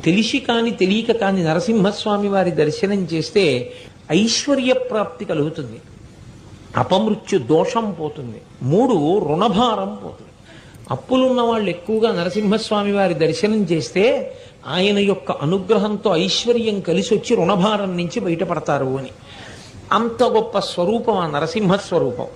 తెలిసి కాని తెలియక కాని నరసింహస్వామి వారి దర్శనం చేస్తే ఐశ్వర్య ప్రాప్తి కలుగుతుంది, అపమృత్యు దోషం పోతుంది, 3 రుణభారం పోతుంది. అప్పులున్న వాళ్ళు ఎక్కువగా నరసింహస్వామి వారి దర్శనం చేస్తే ఆయన యొక్క అనుగ్రహంతో ఐశ్వర్యం కలిసి వచ్చి రుణభారం నుంచి బయటపడతారు అని. అంత గొప్ప స్వరూపం ఆ నరసింహ స్వరూపం.